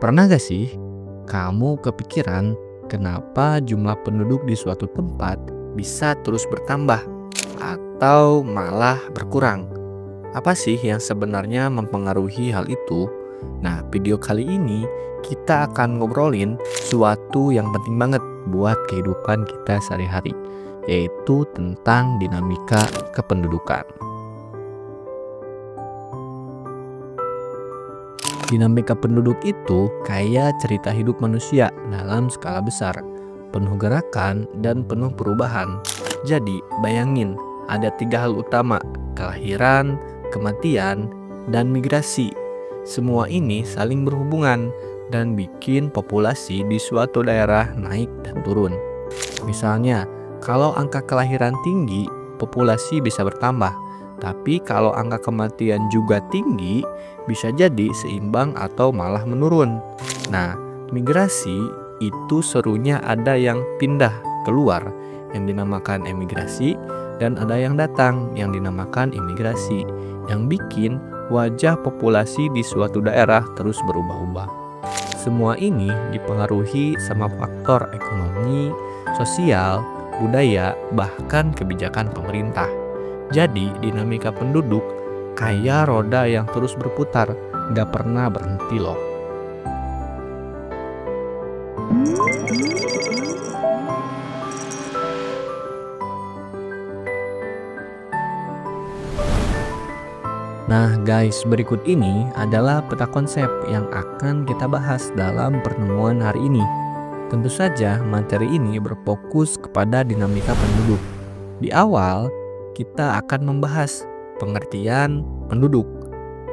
Pernah gak sih kamu kepikiran kenapa jumlah penduduk di suatu tempat bisa terus bertambah atau malah berkurang? Apa sih yang sebenarnya mempengaruhi hal itu? Nah, video kali ini kita akan ngobrolin suatu yang penting banget buat kehidupan kita sehari-hari, yaitu tentang dinamika kependudukan. Dinamika penduduk itu kayak cerita hidup manusia dalam skala besar, penuh gerakan dan penuh perubahan. Jadi, bayangin, ada 3 hal utama: kelahiran, kematian, dan migrasi. Semua ini saling berhubungan dan bikin populasi di suatu daerah naik dan turun. Misalnya, kalau angka kelahiran tinggi, populasi bisa bertambah. Tapi kalau angka kematian juga tinggi, bisa jadi seimbang atau malah menurun. Nah, migrasi itu serunya ada yang pindah keluar, yang dinamakan emigrasi, dan ada yang datang, yang dinamakan imigrasi, yang bikin wajah populasi di suatu daerah terus berubah-ubah. Semua ini dipengaruhi sama faktor ekonomi, sosial, budaya, bahkan kebijakan pemerintah. Jadi, dinamika penduduk kayak roda yang terus berputar, gak pernah berhenti loh. Nah guys, berikut ini adalah peta konsep yang akan kita bahas dalam pertemuan hari ini. Tentu saja materi ini berfokus kepada dinamika penduduk. Di awal, kita akan membahas pengertian penduduk.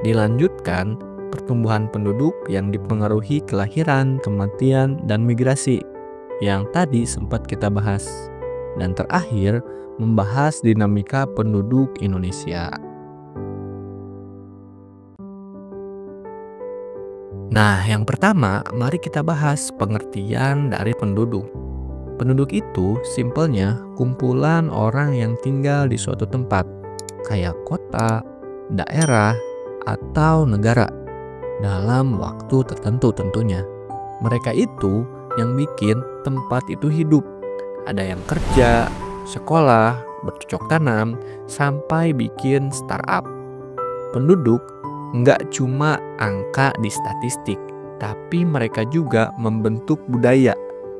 Dilanjutkan, pertumbuhan penduduk yang dipengaruhi kelahiran, kematian, dan migrasi yang tadi sempat kita bahas. Dan terakhir, membahas dinamika penduduk Indonesia. Nah, yang pertama, mari kita bahas pengertian dari penduduk. Penduduk itu simpelnya kumpulan orang yang tinggal di suatu tempat, kayak kota, daerah, atau negara, dalam waktu tertentu tentunya. Mereka itu yang bikin tempat itu hidup. Ada yang kerja, sekolah, bercocok tanam, sampai bikin startup. Penduduk nggak cuma angka di statistik, tapi mereka juga membentuk budaya,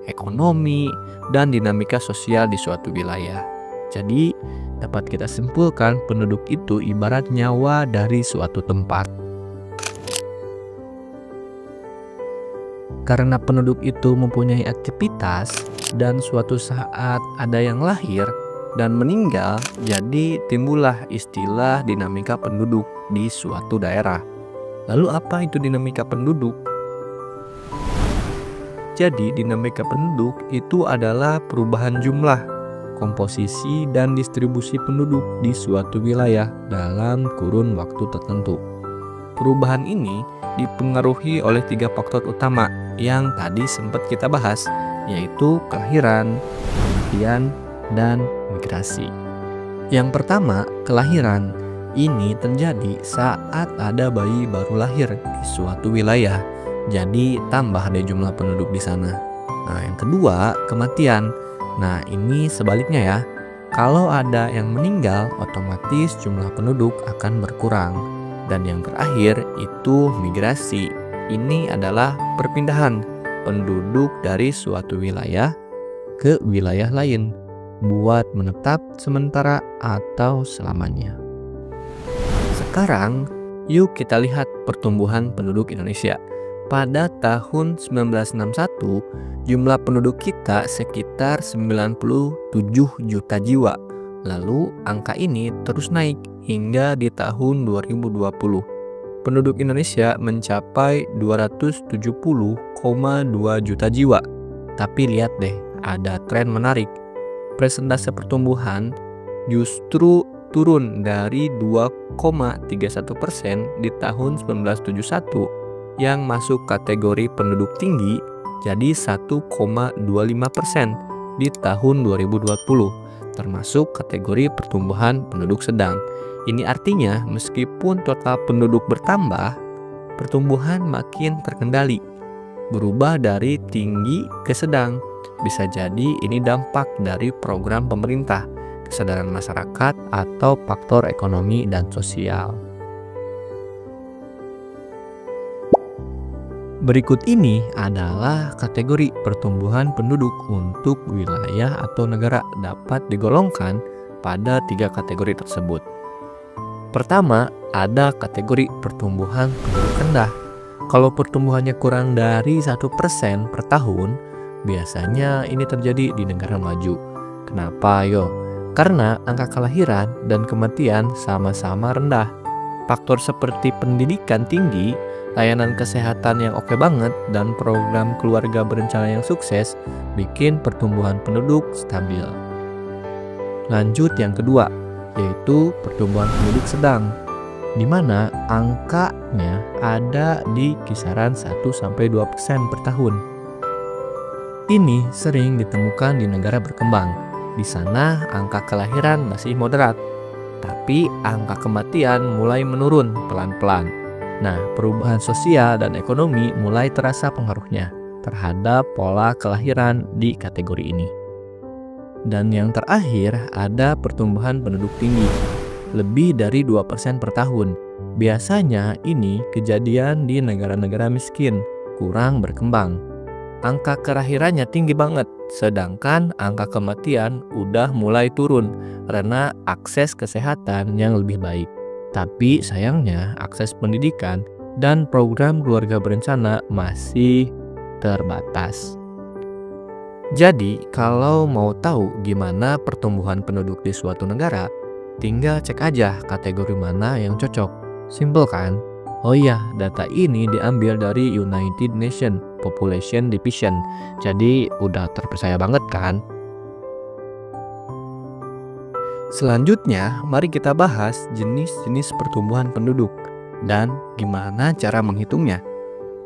ekonomi, dan dinamika sosial di suatu wilayah. Jadi, dapat kita simpulkan penduduk itu ibarat nyawa dari suatu tempat. Karena penduduk itu mempunyai aktivitas dan suatu saat ada yang lahir dan meninggal, jadi timbullah istilah dinamika penduduk di suatu daerah. Lalu apa itu dinamika penduduk? Jadi, dinamika penduduk itu adalah perubahan jumlah, komposisi, dan distribusi penduduk di suatu wilayah dalam kurun waktu tertentu. Perubahan ini dipengaruhi oleh 3 faktor utama yang tadi sempat kita bahas, yaitu kelahiran, kematian, dan migrasi. Yang pertama, kelahiran. Ini terjadi saat ada bayi baru lahir di suatu wilayah. Jadi tambah deh jumlah penduduk di sana. Nah, yang kedua, kematian. Nah, ini sebaliknya ya. Kalau ada yang meninggal, otomatis jumlah penduduk akan berkurang. Dan yang terakhir itu migrasi. Ini adalah perpindahan penduduk dari suatu wilayah ke wilayah lain buat menetap sementara atau selamanya. Sekarang, yuk kita lihat pertumbuhan penduduk Indonesia. Pada tahun 1961, jumlah penduduk kita sekitar 97 juta jiwa. Lalu, angka ini terus naik hingga di tahun 2020. Penduduk Indonesia mencapai 270,2 juta jiwa. Tapi lihat deh, ada tren menarik. Persentase pertumbuhan justru turun dari 2,31% di tahun 1971 yang masuk kategori penduduk tinggi jadi 1,25% di tahun 2020, termasuk kategori pertumbuhan penduduk sedang. Ini artinya meskipun total penduduk bertambah, pertumbuhan makin terkendali berubah dari tinggi ke sedang. Bisa jadi ini dampak dari program pemerintah, kesadaran masyarakat, atau faktor ekonomi dan sosial. Berikut ini adalah kategori pertumbuhan penduduk untuk wilayah atau negara, dapat digolongkan pada 3 kategori tersebut. Pertama, ada kategori pertumbuhan penduduk rendah. Kalau pertumbuhannya kurang dari 1% per tahun, biasanya ini terjadi di negara maju. Kenapa yo? Karena angka kelahiran dan kematian sama-sama rendah. Faktor seperti pendidikan tinggi, layanan kesehatan yang oke banget, dan program keluarga berencana yang sukses bikin pertumbuhan penduduk stabil. Lanjut yang kedua, yaitu pertumbuhan penduduk sedang, di mana angkanya ada di kisaran 1-2% per tahun. Ini sering ditemukan di negara berkembang. Di sana angka kelahiran masih moderat, tapi angka kematian mulai menurun pelan-pelan. Nah, perubahan sosial dan ekonomi mulai terasa pengaruhnya terhadap pola kelahiran di kategori ini. Dan yang terakhir, ada pertumbuhan penduduk tinggi, lebih dari 2% per tahun. Biasanya ini kejadian di negara-negara miskin, kurang berkembang. Angka kelahirannya tinggi banget, sedangkan angka kematian udah mulai turun karena akses kesehatan yang lebih baik. Tapi sayangnya akses pendidikan dan program keluarga berencana masih terbatas. Jadi kalau mau tahu gimana pertumbuhan penduduk di suatu negara, tinggal cek aja kategori mana yang cocok. Simple kan? Oh iya, data ini diambil dari United Nations Population Division. Jadi udah terpercaya banget kan? Selanjutnya, mari kita bahas jenis-jenis pertumbuhan penduduk dan gimana cara menghitungnya.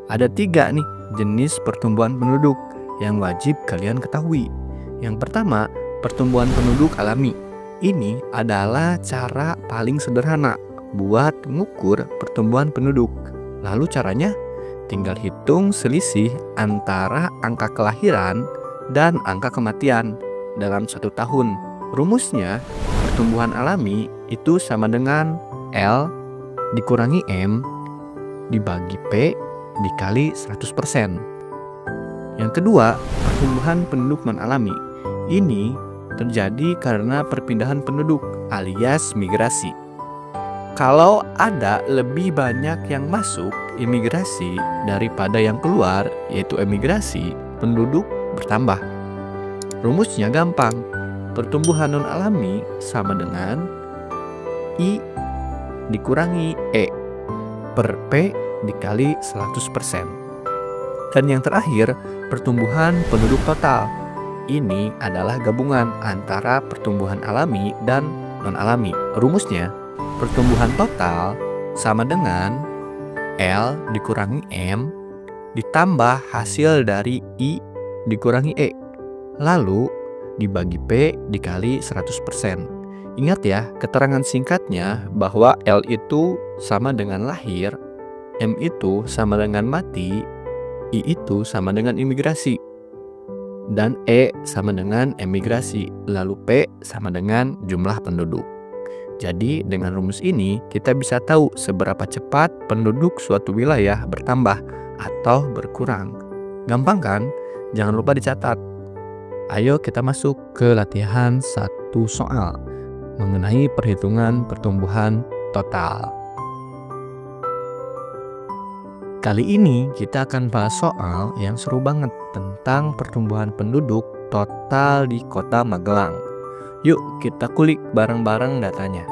Ada 3 nih jenis pertumbuhan penduduk yang wajib kalian ketahui. Yang pertama, pertumbuhan penduduk alami. Ini adalah cara paling sederhana buat mengukur pertumbuhan penduduk. Lalu caranya? Tinggal hitung selisih antara angka kelahiran dan angka kematian dalam 1 tahun. Rumusnya, pertumbuhan alami itu sama dengan L dikurangi M dibagi P dikali 100%. Yang kedua, pertumbuhan penduduk non-alami. Ini terjadi karena perpindahan penduduk alias migrasi. Kalau ada lebih banyak yang masuk imigrasi daripada yang keluar, yaitu emigrasi, penduduk bertambah. Rumusnya gampang. Pertumbuhan non-alami sama dengan I dikurangi E per P dikali 100%. Dan yang terakhir, pertumbuhan penduduk total. Ini adalah gabungan antara pertumbuhan alami dan non-alami. Rumusnya, pertumbuhan total sama dengan L dikurangi M ditambah hasil dari I dikurangi E. Lalu dibagi P dikali 100%. Ingat ya, keterangan singkatnya bahwa L itu sama dengan lahir, M itu sama dengan mati, I itu sama dengan imigrasi, dan E sama dengan emigrasi, lalu P sama dengan jumlah penduduk. Jadi dengan rumus ini kita bisa tahu seberapa cepat penduduk suatu wilayah bertambah atau berkurang. Gampang kan? Jangan lupa dicatat. Ayo kita masuk ke latihan 1 soal mengenai perhitungan pertumbuhan total. Kali ini kita akan bahas soal yang seru banget tentang pertumbuhan penduduk total di Kota Magelang. Yuk kita kulik bareng-bareng datanya.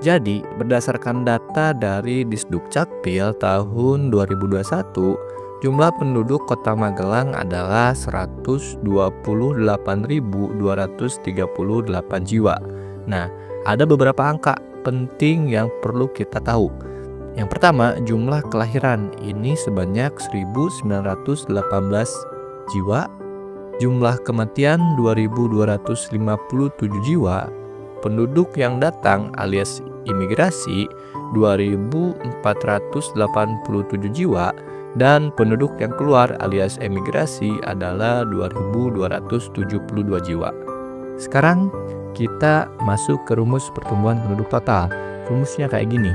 Jadi berdasarkan data dari Disdukcapil tahun 2021, jumlah penduduk Kota Magelang adalah 128.238 jiwa. Nah, ada beberapa angka penting yang perlu kita tahu. Yang pertama, jumlah kelahiran ini sebanyak 1.918 jiwa. Jumlah kematian 2.257 jiwa. Penduduk yang datang alias imigrasi 2.487 jiwa, dan penduduk yang keluar alias emigrasi adalah 2.272 jiwa. Sekarang kita masuk ke rumus pertumbuhan penduduk total. Rumusnya kayak gini.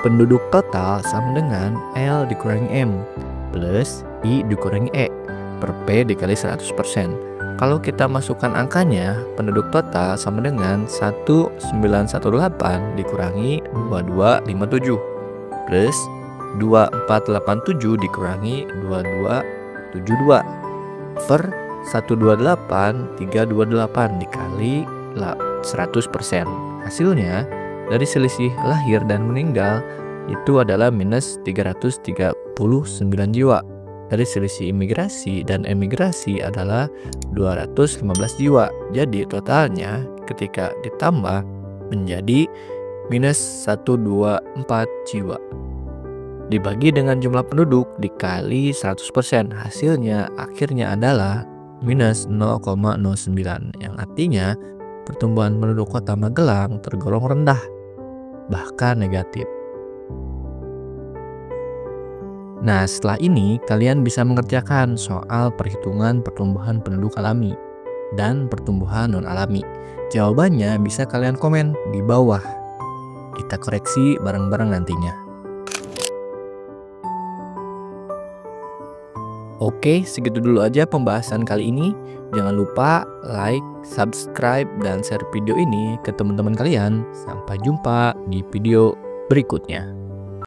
Penduduk total sama dengan L dikurangi M plus I dikurangi E per P dikali 100%. Kalau kita masukkan angkanya, penduduk total sama dengan 1918 dikurangi 2257 plus 2487 dikurangi 2272 per 128.328 dikali 100%. Hasilnya dari selisih lahir dan meninggal itu adalah minus 339 jiwa. Dari selisih imigrasi dan emigrasi adalah 215 jiwa. Jadi totalnya ketika ditambah menjadi minus 124 jiwa. Dibagi dengan jumlah penduduk dikali 100%. Hasilnya akhirnya adalah minus 0,09. Yang artinya pertumbuhan penduduk kota Magelang tergolong rendah, bahkan negatif. Nah, setelah ini kalian bisa mengerjakan soal perhitungan pertumbuhan penduduk alami dan pertumbuhan non-alami. Jawabannya bisa kalian komen di bawah. Kita koreksi bareng-bareng nantinya. Oke, segitu dulu aja pembahasan kali ini. Jangan lupa like, subscribe, dan share video ini ke teman-teman kalian. Sampai jumpa di video berikutnya.